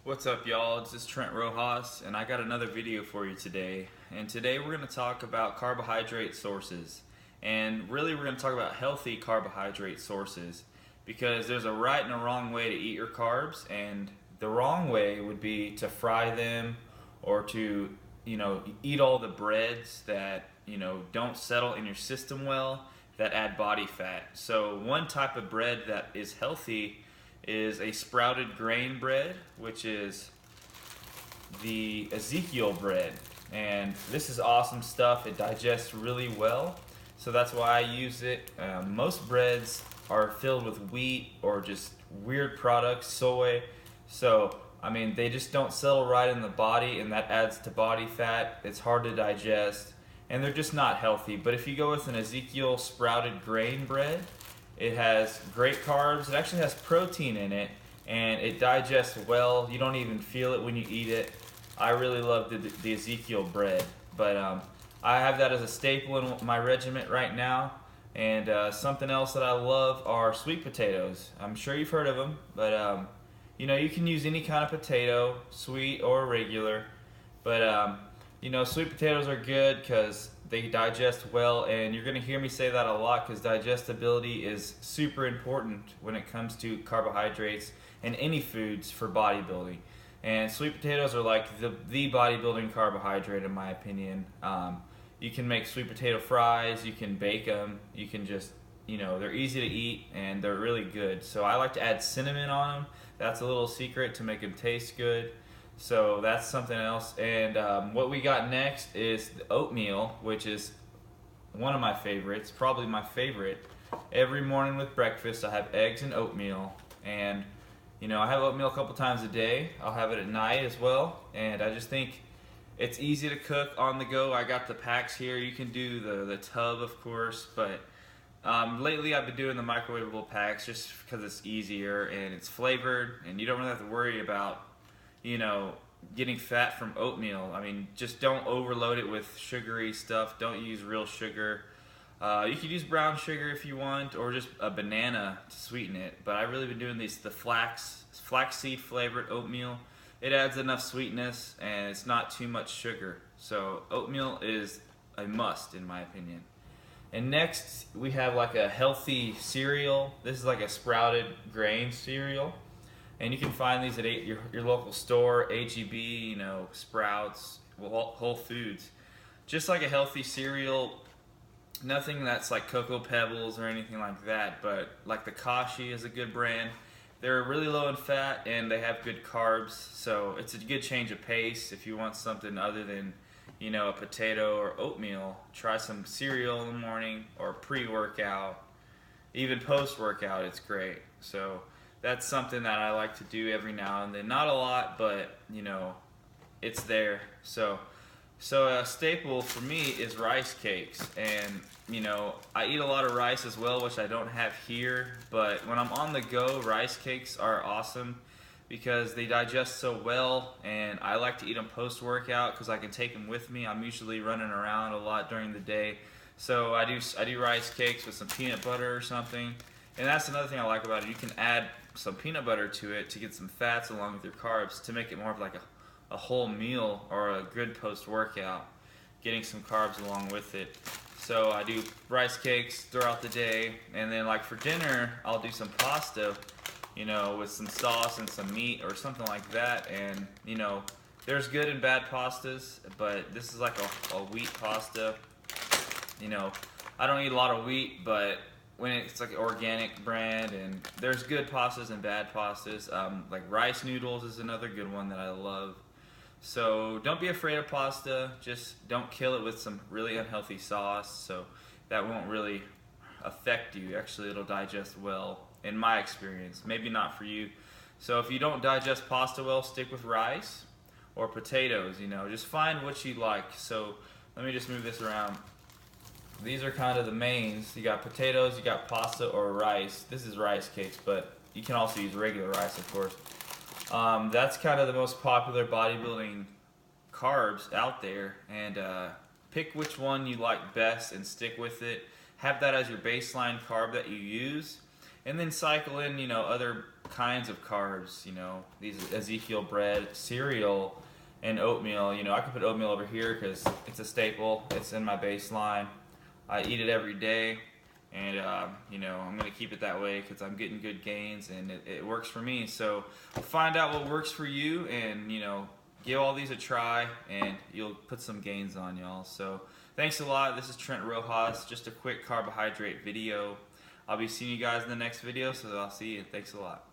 What's up, y'all? This is Trent Rojas, and I got another video for you today. And today we're going to talk about carbohydrate sources. And really, we're going to talk about healthy carbohydrate sources because there's a right and a wrong way to eat your carbs. And the wrong way would be to fry them or to, eat all the breads that, don't settle in your system well that add body fat. So, one type of bread that is healthy is a sprouted grain bread, which is the Ezekiel bread. And this is awesome stuff. It digests really well, so that's why I use it. Most breads are filled with wheat or just weird products, soy. So, they just don't settle right in the body, and that adds to body fat. It's hard to digest, and they're just not healthy. But if you go with an Ezekiel sprouted grain bread, it has great carbs. It actually has protein in it, and it digests well. You don't even feel it when you eat it. I really love the Ezekiel bread, but I have that as a staple in my regiment right now. And something else that I love are sweet potatoes. I'm sure you've heard of them, but you can use any kind of potato, sweet or regular. But sweet potatoes are good because they digest well, and you're going to hear me say that a lot because digestibility is super important when it comes to carbohydrates and any foods for bodybuilding. And sweet potatoes are like the bodybuilding carbohydrate, in my opinion. You can make sweet potato fries, you can bake them, you can just, they're easy to eat and they're really good. So I like to add cinnamon on them. That's a little secret to make them taste good. So that's something else. And what we got next is the oatmeal, which is one of my favorites, probably my favorite. Every morning with breakfast, I have eggs and oatmeal. And, I have oatmeal a couple times a day. I'll have it at night as well. And I just think it's easy to cook on the go. I got the packs here. You can do the tub, of course. But lately, I've been doing the microwavable packs just because it's easier and it's flavored. And you don't really have to worry about getting fat from oatmeal. Just don't overload it with sugary stuff. Don't use real sugar. You could use brown sugar if you want, or just a banana to sweeten it. But I've really been doing the flaxseed flavored oatmeal. It adds enough sweetness and it's not too much sugar. So oatmeal is a must in my opinion. And next we have like a healthy cereal. This is like a sprouted grain cereal. And you can find these at your local store, HEB, Sprouts, Whole Foods. Just like a healthy cereal, nothing that's like Cocoa Pebbles or anything like that, but like the Kashi is a good brand. They're really low in fat and they have good carbs, so it's a good change of pace if you want something other than, a potato or oatmeal. Try some cereal in the morning or pre-workout. Even post-workout, it's great. So that's something that I like to do every now and then. Not a lot, but it's there. So a staple for me is rice cakes, and I eat a lot of rice as well, which I don't have here. But when I'm on the go, rice cakes are awesome because they digest so well, and I like to eat them post-workout because I can take them with me. I'm usually running around a lot during the day, so I do rice cakes with some peanut butter or something. And that's another thing I like about it. You can add some peanut butter to it to get some fats along with your carbs to make it more of like a whole meal or a good post-workout, getting some carbs along with it. So I do rice cakes throughout the day, and then like for dinner I'll do some pasta, with some sauce and some meat or something like that. And there's good and bad pastas, but this is like a wheat pasta. I don't eat a lot of wheat, but when it's like an organic brand, and there's good pastas and bad pastas. Like rice noodles is another good one that I love. So don't be afraid of pasta, just don't kill it with some really unhealthy sauce, so that won't really affect you. Actually, it'll digest well, in my experience. Maybe not for you. So if you don't digest pasta well, stick with rice or potatoes, just find what you like. So let me just move this around. These are kind of the mains. You got potatoes, you got pasta or rice. This is rice cakes, but you can also use regular rice, of course. That's kind of the most popular bodybuilding carbs out there, and pick which one you like best and stick with it. Have that as your baseline carb that you use, and then cycle in, other kinds of carbs, you know, these Ezekiel Bread, cereal, and oatmeal. You know, I can put oatmeal over here because it's a staple. It's in my baseline. I eat it every day, and you know, I'm gonna keep it that way because I'm getting good gains and it works for me. So find out what works for you, and you know, give all these a try, and you'll put some gains on, y'all. So thanks a lot. This is Trent Rojas. Just a quick carbohydrate video. I'll be seeing you guys in the next video, so I'll see you. Thanks a lot.